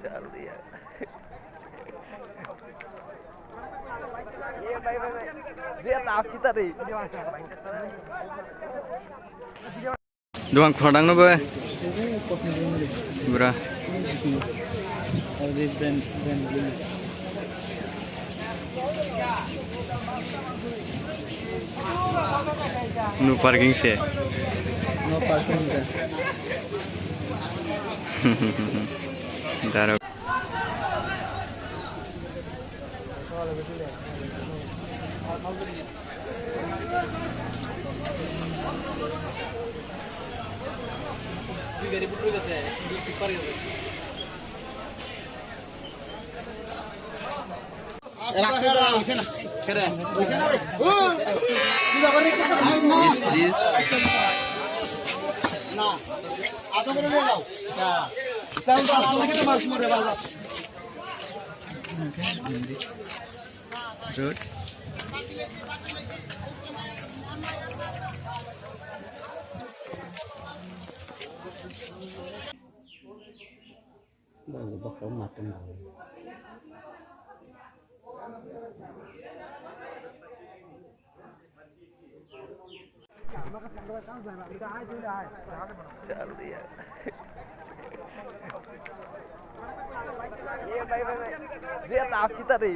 चल दिया ये भाई dia tak kita deh doang produk no boy bra no parking se no parking daro dari buku itu saya di kipar itu this না আতো করে নিয়ে যাও তাহলে তো আলাদা করে মাছ মরে বাবা road baru bakal matang चल दिया ये भाई dia tak kita deh